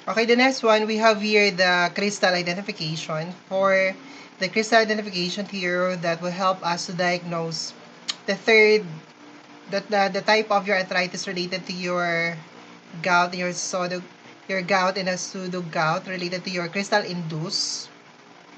Okay, the next one, we have here the crystal identification. For the crystal identification here, that will help us to diagnose the third, the type of your arthritis related to your gout, your gout and a pseudo gout related to your crystal induced.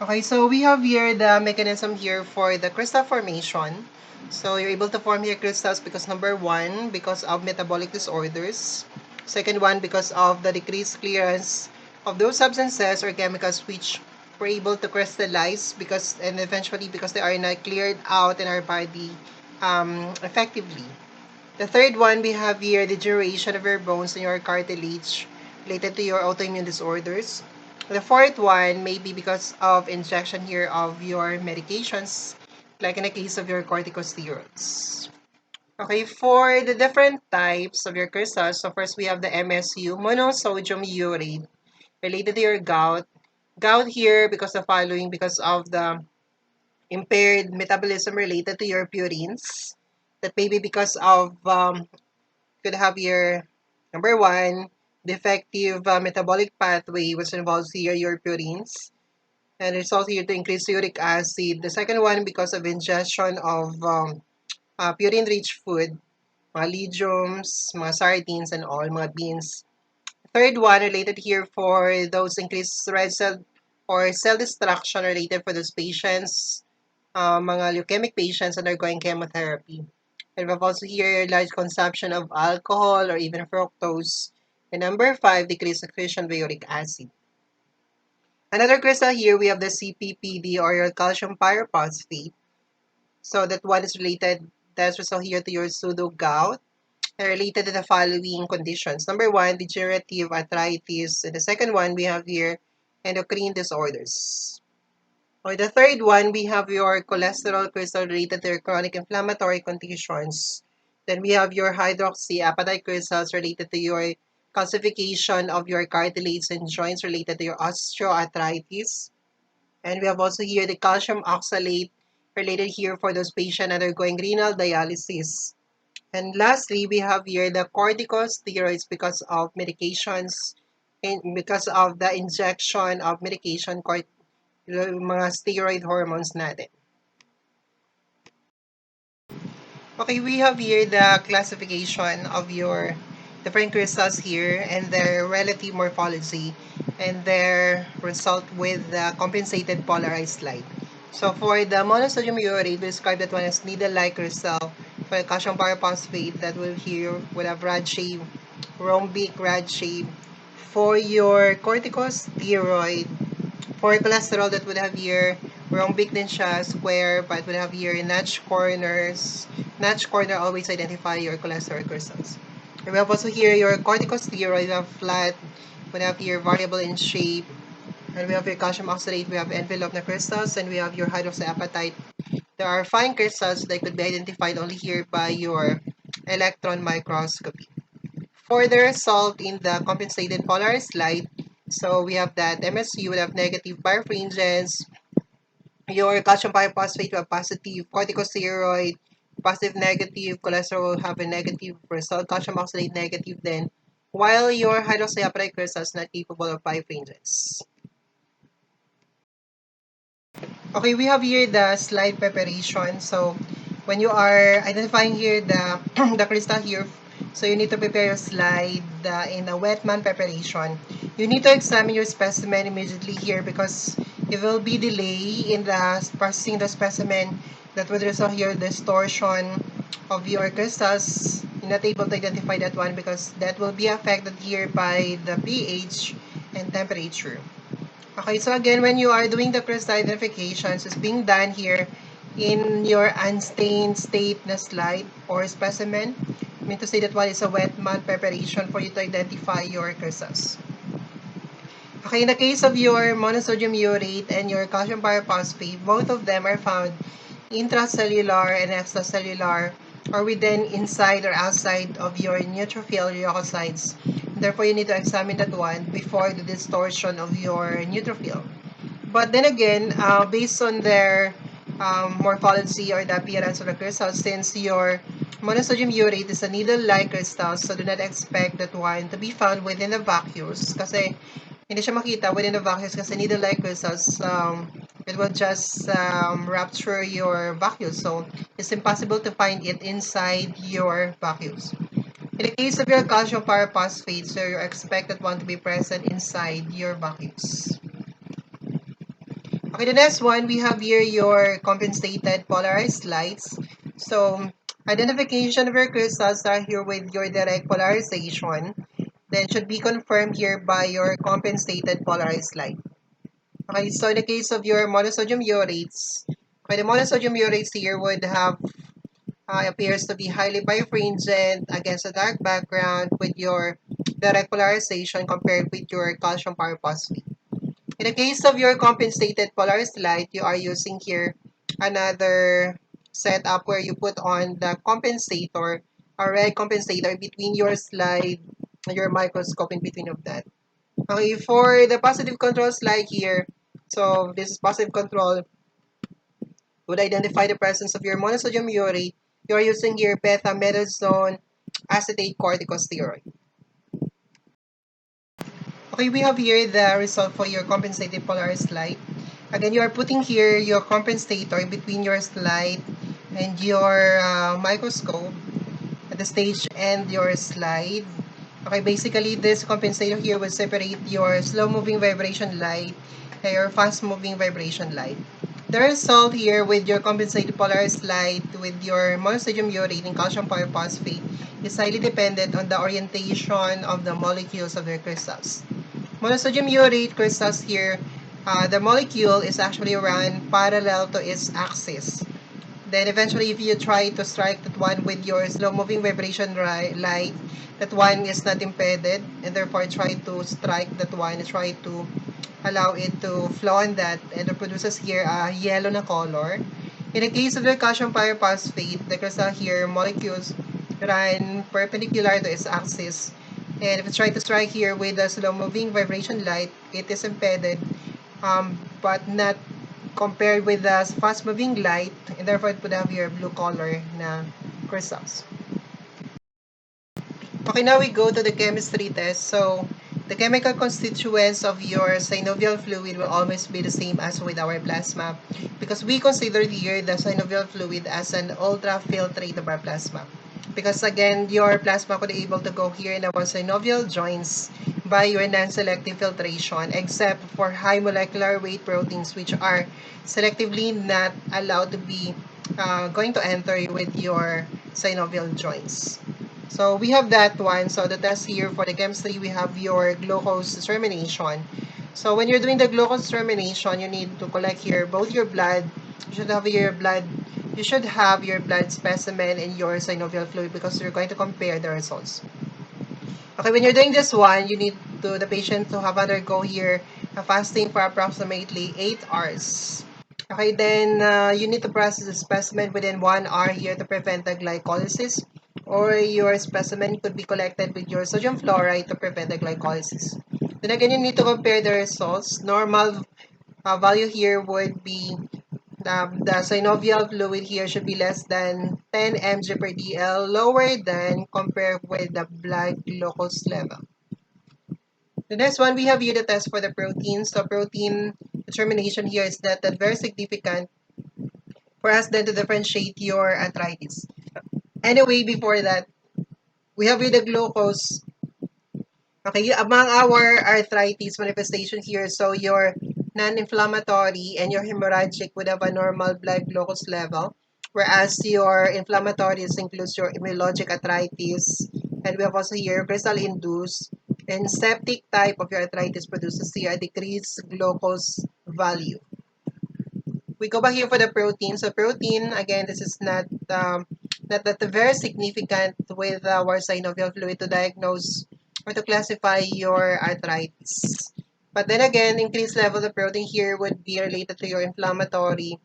Okay, so we have here the mechanism here for the crystal formation. So you're able to form here crystals because number one, because of metabolic disorders. Second one, because of the decreased clearance of those substances or chemicals which were able to crystallize because and eventually because they are not cleared out in our body effectively. The third one, we have here the duration of your bones and your cartilage related to your autoimmune disorders. The fourth one may be because of injection here of your medications, like in the case of your corticosteroids. Okay, for the different types of your crystals, so first we have the MSU, monosodium urate, related to your gout. Gout here because of following, because of the impaired metabolism related to your purines. That may be because of could have your number one, defective metabolic pathway, which involves here your purines, and it's also here to increase uric acid. The second one, because of ingestion of purine-rich food, mga legumes, mga sardines, and all, mga beans. Third one, related here for those increased red cell or cell destruction related for those patients, mga leukemic patients undergoing chemotherapy. And we have also here large consumption of alcohol or even fructose. And number five, decreased secretion of uric acid. Another crystal here, we have the CPPD or your calcium pyrophosphate. So that one is related, that's also here to your pseudo gout, and related to the following conditions. Number one, degenerative arthritis. And the second one, we have here endocrine disorders. Or the third one, we have your cholesterol crystal related to your chronic inflammatory conditions. Then we have your hydroxyapatite crystals related to your calcification of your cartilage and joints related to your osteoarthritis. And we have also here the calcium oxalate related here for those patients undergoing renal dialysis. And lastly, we have here the corticosteroids because of medications and because of the injection of medication, yung mga steroid hormones natin. Okay, we have here the classification of your different crystals here and their relative morphology and their result with the compensated polarized light. So for the monosodium urate, we describe that one as needle-like crystal. For the calcium pyrophosphate, that will here will have rod shape, rhombic rod shape. For your corticosteroid, for cholesterol, that would have here rhombic din siya, square, but would have here notch corners. Notch corner always identify your cholesterol crystals. And we have also here your corticosteroid, we have flat, we have here variable in shape, and we have your calcium oxalate, we have envelope na crystals, and we have your hydroxyapatite. There are fine crystals that could be identified only here by your electron microscopy. For the result in the compensated polarized light, so we have that MSU would have negative birefringence, your calcium pyrophosphate will have positive corticosteroid, positive negative, cholesterol will have a negative result, calcium oxalate negative then, while your hydroxyapatite crystal is not capable of birefringence. Okay, we have here the slide preparation. So when you are identifying here the the crystal here, so you need to prepare your slide in a wet man preparation. You need to examine your specimen immediately here because it will be delay in the processing the specimen that would result here distortion of your crystals. You're not able to identify that one because that will be affected here by the pH and temperature. Okay, so again, when you are doing the crystal identifications, it's being done here in your unstained state na slide or specimen. I mean to say that one is a wet mat preparation for you to identify your crystals. Okay, in the case of your monosodium urate and your calcium pyrophosphate, both of them are found intracellular and extracellular or within, inside, or outside of your neutrophil leukocytes. Therefore, you need to examine that one before the distortion of your neutrophil. But then again, based on their morphology or the appearance of the crystal, since your Monosodium urate is a needle-like crystal, so do not expect that one to be found within the vacuoles kasi hindi siya makita within the vacuoles kasi needle-like crystals, it will just rupture your vacuoles. So, it's impossible to find it inside your vacuoles. In the case of your calcium pyrophosphate, so you expect that one to be present inside your vacuoles. Okay, the next one, we have here your compensated polarized lights. So, identification of your crystals are here with your direct polarization. Then should be confirmed here by your compensated polarized light. Okay, so in the case of your monosodium urates, okay, the monosodium urates here would have appears to be highly birefringent against a dark background with your direct polarization compared with your calcium pyrophosphate. In the case of your compensated polarized light, you are using here another setup where you put on the compensator, a red compensator between your slide and your microscope in between of that. Okay, for the positive control slide here, so this is positive control, would identify the presence of your monosodium urate. You are using here beta-methazone acetate corticosteroid. Okay, we have here the result for your compensated polarized light. Again, you are putting here your compensator between your slide and your microscope at the stage and your slide. Okay, basically this compensator here will separate your slow-moving vibration light and your fast-moving vibration light. The result here with your compensated polarized light with your monosodium urate and calcium pyrophosphate is highly dependent on the orientation of the molecules of their crystals. Monosodium urate crystals here, the molecule is actually run parallel to its axis. Then eventually, if you try to strike that one with your slow-moving vibration light, that one is not impeded, and therefore try to strike that one, try to allow it to flow on that, and it produces here a yellow na color. In the case of the calcium pyrophosphate, the crystal here, molecules run perpendicular to its axis, and if you try to strike here with a slow-moving vibration light, it is impeded, but not compared with the fast-moving light, and therefore it would have your blue color na crystals. Okay, now we go to the chemistry test. So, the chemical constituents of your synovial fluid will always be the same as with our plasma because we consider here the synovial fluid as an ultrafiltrate of our plasma. Because again, your plasma could be able to go here in our synovial joints by your non-selective filtration except for high molecular weight proteins which are selectively not allowed to be going to enter with your synovial joints. So we have that one. So the test here for the chemistry, we have your glucose determination. So when you're doing the glucose determination, you need to collect here both your blood. You should have your blood. You should have your blood specimen and your synovial fluid because you're going to compare the results. Okay, when you're doing this one, you need the patient to have undergo here a fasting for approximately 8 hours. Okay, then you need to process the specimen within 1 hour here to prevent the glycolysis, or your specimen could be collected with your sodium fluoride to prevent the glycolysis. Then again, you need to compare the results. Normal value here would be the synovial fluid here should be less than 10 mg per dl, lower than compared with the blood glucose level. The next one, we have here the test for the protein. So protein determination here is that very significant for us then to differentiate your arthritis. Anyway, before that, we have here the glucose. Okay, among our arthritis manifestation here, so your non-inflammatory and your hemorrhagic would have a normal blood glucose level, whereas your inflammatory includes your immunologic arthritis, and we have also here crystal-induced and septic type of your arthritis produces here a decreased glucose value. We go back here for the protein. So protein, again, this is not that very significant with our synovial fluid to diagnose or to classify your arthritis. But then again, increased level of protein here would be related to your inflammatory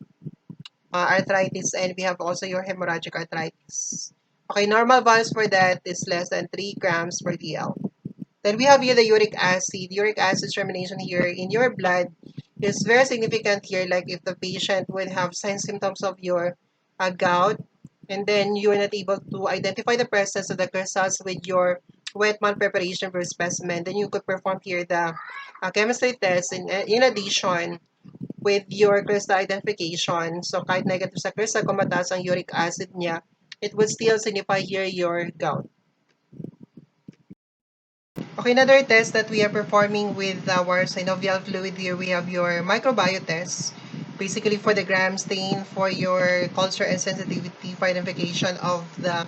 arthritis, and we have also your hemorrhagic arthritis. Okay, normal values for that is less than 3 grams per dl. Then we have here the uric acid. Uric acid determination here in your blood is very significant here, like if the patient would have signs symptoms of your gout, and then you are not able to identify the presence of the crystals with your wet mount preparation for specimen, then you could perform here the chemistry test in addition with your crystal identification. So kahit negative sa crystal, kung mataas ang uric acid niya, it would still signify here your gout. Okay, another test that we are performing with our synovial fluid here, we have your microbiome test. Basically for the gram stain, for your culture and sensitivity for identification of the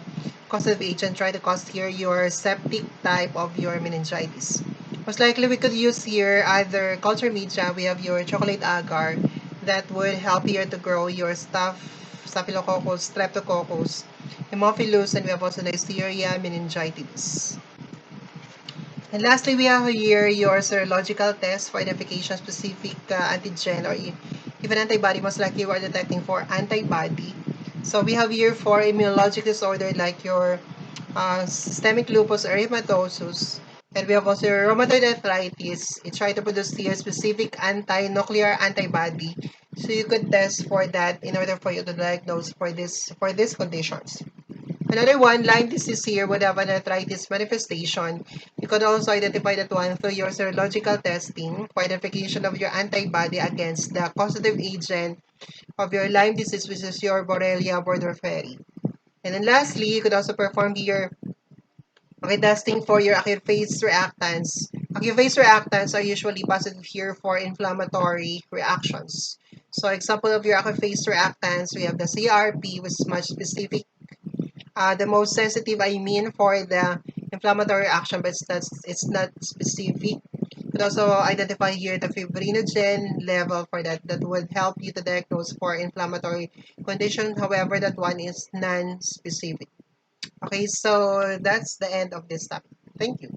causative agent, try to cause here your septic type of your meningitis. Most likely we could use here either culture media, we have your chocolate agar that would help here to grow your staphylococcus, streptococcus, haemophilus, and we have also Neisseria meningitis. And lastly, we have here your serological test for identification of specific antigen or if an antibody, most likely we are detecting for antibody. So we have here for immunologic disorder like your systemic lupus or erythematosus. And we have also your rheumatoid arthritis. It tries to produce here specific anti-nuclear antibody. So you could test for that in order for you to diagnose for these conditions. Another one, Lyme disease here would have an arthritis manifestation. You could also identify that one through your serological testing for identification of your antibody against the causative agent of your Lyme disease, which is your Borrelia burgdorferi. And then lastly, you could also perform here testing for your acute phase reactants. Acute phase reactants are usually positive here for inflammatory reactions. So example of your acute phase reactants, we have the CRP, which is much specific the most sensitive, I mean, for the inflammatory action, but it's not specific. You could also identify here the fibrinogen level for that. That would help you to diagnose for inflammatory condition. However, that one is non-specific. Okay, so that's the end of this topic. Thank you.